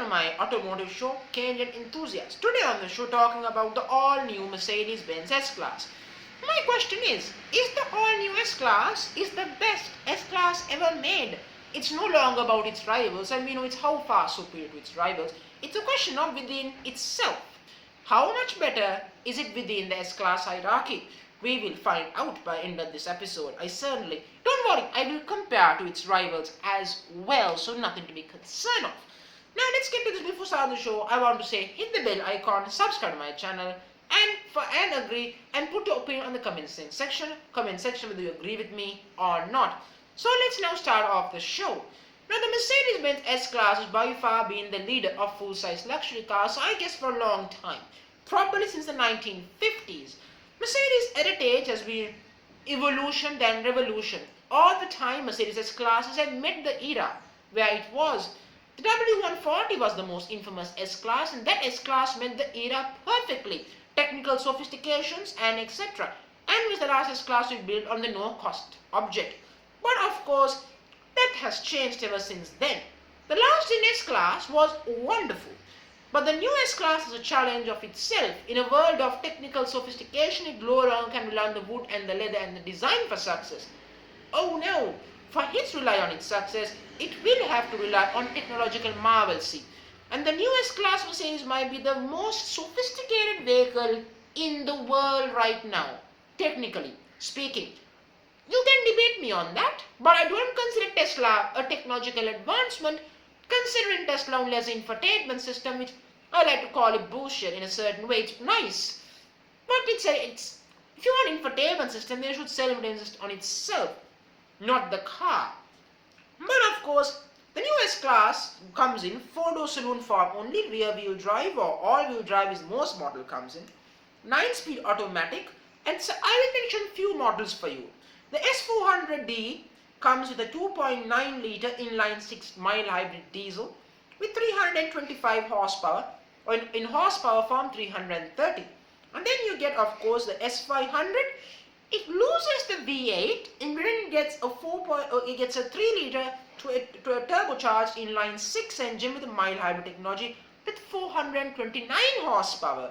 to my automotive show, Kenyan Enthusiast. Today on the show talking about the all-new Mercedes Benz S-Class. My question is the all-new S-Class is the best S-Class ever made? It's no longer about its rivals, and we know it's how far superior to its rivals. It's a question of within itself. How much better is it within the S-Class hierarchy? We will find out by end of this episode. Don't worry, I will compare to its rivals as well, so nothing to be concerned of. Now let's get to this. Before starting the show, I want to say hit the bell icon, subscribe to my channel, and agree, and put your opinion on the comment section whether you agree with me or not. So let's now start off the show. Now the Mercedes-Benz S-Class has by far been the leader of full-size luxury cars, I guess for a long time, probably since the 1950s. Mercedes' heritage has been evolution then revolution. All the time Mercedes S-Classes had met the era where it was. The W140 was the most infamous S-Class, and that S-Class met the era perfectly. Technical sophistications and etc. And was the last S-Class we built on the no-cost object. But of course, that has changed ever since then. The last in S-Class was wonderful. But the new S-Class is a challenge of itself. In a world of technical sophistication, it no longer can rely on the wood and the leather and the design for success. Oh no! For it to rely on its success, it will have to rely on technological marvelcy. And the new S-Class Mercedes might be the most sophisticated vehicle in the world right now, technically speaking. You can debate me on that, but I don't consider Tesla a technological advancement, considering Tesla only has an infotainment system, which I like to call it bullshit in a certain way. It's nice, but it's if you want an infotainment system, they should sell infotainment system on itself, not the car. But of course, the new S-Class comes in 4-door saloon form only, rear-wheel drive or all-wheel drive is most model comes in, 9-speed automatic, and so I will mention few models for you. The S400D comes with a 2.9-litre inline 6-mile hybrid diesel with 325 horsepower, or in horsepower form 330. And then you get, of course, the S500. It loses the V8 and then it gets a 3-litre to a turbocharged inline 6 engine with a mild hybrid technology with 429 horsepower.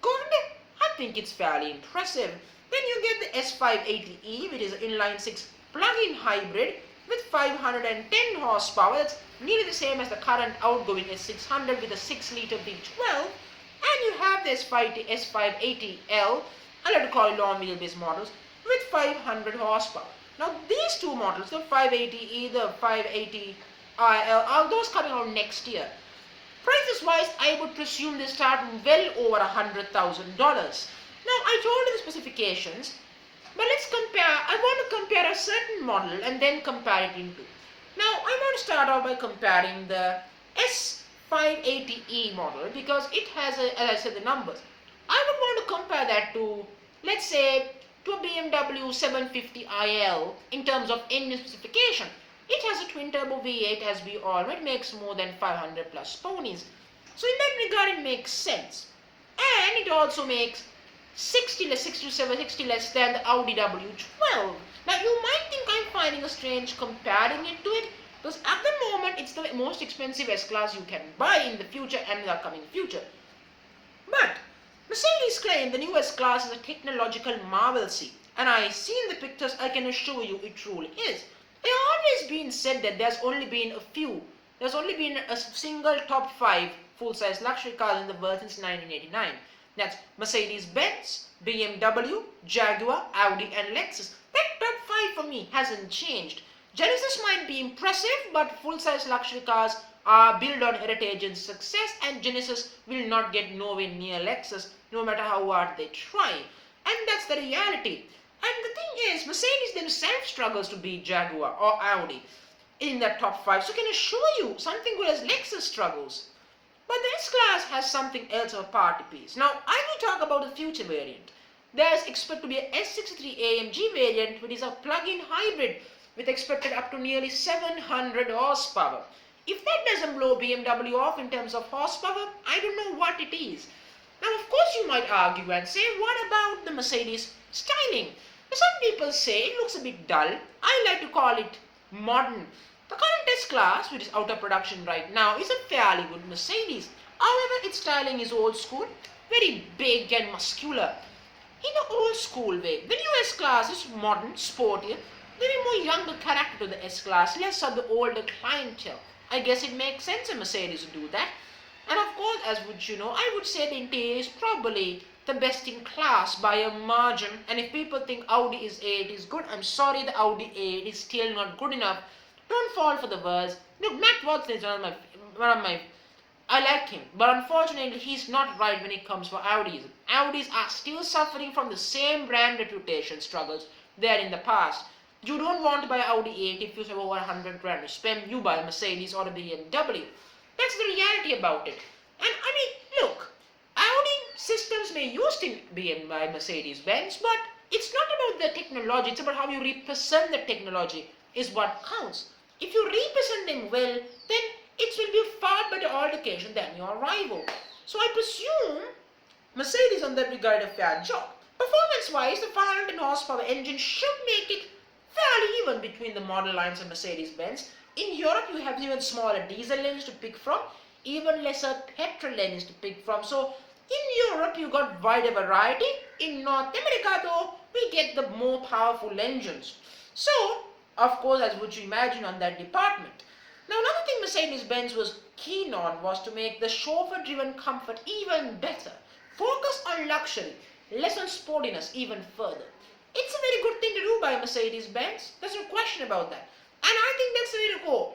Good? I think it's fairly impressive. Then you get the S580E, which is an inline 6 plug-in hybrid with 510 horsepower. That's nearly the same as the current outgoing S600 with a 6-litre V12. And you have the S580L, I like to call it long wheelbase models, with 500 horsepower. Now these two models, the 580E, the 580IL, those coming out next year. Prices wise, I would presume they start well over $100,000. Now I told you the specifications, but let's compare. I want to compare a certain model and then compare it into. Now I want to start off by comparing the S580E model because it has, as I said, the numbers. I would want to compare that to, let's say, to a BMW 750iL in terms of engine specification. It has a twin-turbo V8, as we all know. It makes more than 500 plus ponies. So in that regard, it makes sense. And it also makes 60 less than the Audi W12. Now you might think I'm finding a strange comparing it to it, because at the moment it's the most expensive S-Class you can buy in the future and in the upcoming future. But Mercedes claim the new S-Class is a technological marvelcy, and I see in the pictures, I can assure you it truly is. There always been said that there's only been a single top 5 full-size luxury cars in the world since 1989. That's Mercedes Benz, BMW, Jaguar, Audi and Lexus. That top 5 for me hasn't changed. Genesis might be impressive, but full-size luxury cars are built on heritage and success, and Genesis will not get nowhere near Lexus no matter how hard they try. And that's the reality. And the thing is, Mercedes themselves struggles to beat Jaguar or Audi in that top 5. So I can assure you, something good as Lexus struggles. But the S-Class has something else of a party piece. Now, I will talk about the future variant. There is expected to be a S63 AMG variant, which is a plug-in hybrid with expected up to nearly 700 horsepower. If that doesn't blow BMW off in terms of horsepower, I don't know what it is. Now, of course, you might argue and say, what about the Mercedes styling? Some people say it looks a bit dull. I like to call it modern. The current S-Class, which is out of production right now, is a fairly good Mercedes. However, its styling is old school, very big and muscular. In the old school way, the new S-Class is modern, sportier, giving more younger character to the S-Class, less of the older clientele. I guess it makes sense a Mercedes to do that. And of course, as would you know, I would say the interior is probably the best in class by a margin. And if people think Audi is A8 is good, I'm sorry, the Audi A8 is still not good enough. Don't fall for the words. Look, Matt Watson is one of my I like him, but unfortunately he's not right when it comes for Audis. Audis are still suffering from the same brand reputation struggles they had in the past. You don't want to buy Audi 8 if you have over 100 grand to spend. You buy a Mercedes or a BMW. That's the reality about it. And I mean, look, Audi systems may used to be in by Mercedes Benz, but it's not about the technology, it's about how you represent the technology is what counts. If you represent them well, then it will be a far better altercation than your rival. So I presume Mercedes on that regard a fair job. Performance-wise, the 510 horsepower engine should make it fairly even between the model lines of Mercedes-Benz. In Europe, you have even smaller diesel engines to pick from, even lesser petrol engines to pick from. So in Europe, you got wider variety. In North America, though, we get the more powerful engines. So, of course, as would you imagine on that department. Now, another thing Mercedes-Benz was keen on was to make the chauffeur-driven comfort even better. Focus on luxury, less on sportiness even further. It's a very good thing to do by Mercedes-Benz. There's no question about that. And I think that's the way to go.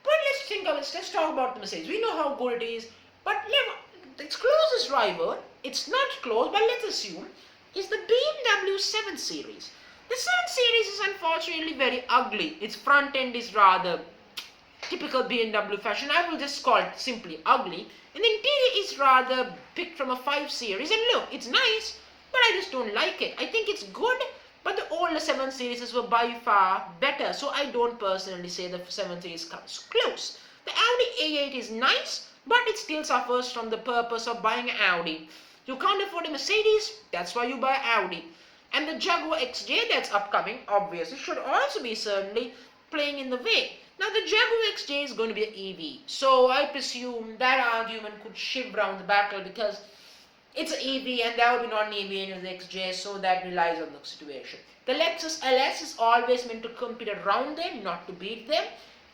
But let's think of it. Let's talk about the Mercedes. We know how good it is. But its closest rival, it's not close, but let's assume, is the BMW 7 Series. The 7 Series is unfortunately very ugly. Its front end is rather typical BMW fashion. I will just call it simply ugly. And the interior is rather picked from a 5 Series. And look, it's nice, but I just don't like it. I think it's good, but the older 7 Series were by far better. So I don't personally say the 7 Series comes close. The Audi A8 is nice, but it still suffers from the purpose of buying an Audi. You can't afford a Mercedes, that's why you buy Audi. And the Jaguar XJ that's upcoming, obviously, should also be certainly playing in the way. Now, the Jaguar XJ is going to be an EV. So, I presume that argument could shift around the battle because it's an EV and there will be not an EV in the XJ, so that relies on the situation. The Lexus LS is always meant to compete around them, not to beat them.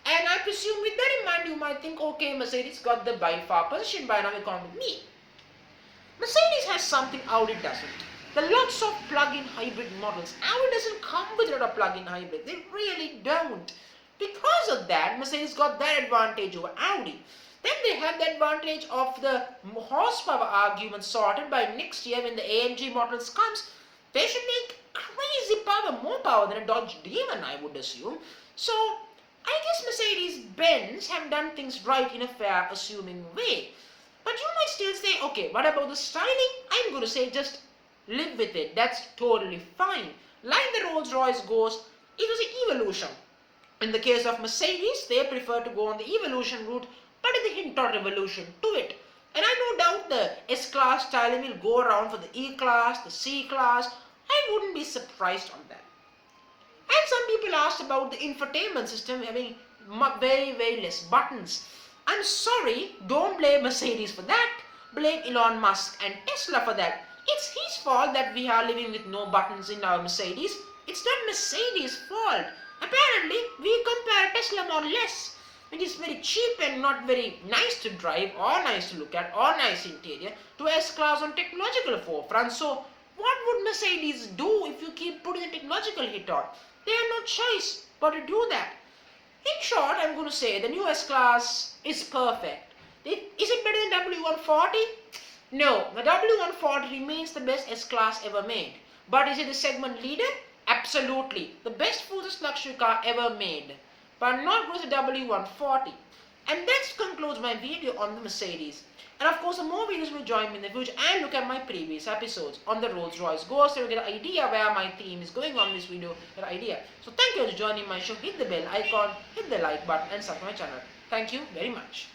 And I presume with that in mind, you might think, okay, Mercedes got the by far position, by now you come with me. Mercedes has something Audi doesn't. The lots of plug-in hybrid models. Audi doesn't come with a lot of plug-in hybrid. They really don't. Because of that, Mercedes got that advantage over Audi. Then they have the advantage of the horsepower argument sorted by next year when the AMG models comes. They should make crazy power, more power than a Dodge Demon, I would assume. So, I guess Mercedes-Benz have done things right in a fair, assuming way. But you might still say, okay, what about the styling? I'm going to say just live with it. That's totally fine. Like the Rolls-Royce Ghost, it was an evolution. In the case of Mercedes, they prefer to go on the evolution route, but with a hint of revolution to it. And I no doubt the S-Class styling will go around for the E-Class, the C-Class. I wouldn't be surprised on that. And some people asked about the infotainment system having very, very less buttons. I'm sorry, don't blame Mercedes for that. Blame Elon Musk and Tesla for that. It's his fault that we are living with no buttons in our Mercedes. It's not Mercedes' fault. Apparently, we compare Tesla Model S, which is very cheap and not very nice to drive or nice to look at or nice interior, to S-Class on technological forefront. So, what would Mercedes do if you keep putting a technological hit on? They have no choice but to do that. In short, I'm going to say the new S-Class is perfect. Is it better than W140? No, the W140 remains the best S-Class ever made. But is it the segment leader? Absolutely. The best full-size luxury car ever made. But not with the W140. And that concludes my video on the Mercedes. And of course, the more videos will join me in the future and look at my previous episodes on the Rolls-Royce Ghost, so you get an idea where my theme is going on this video, get an idea. So thank you for joining my show. Hit the bell icon, hit the like button and subscribe to my channel. Thank you very much.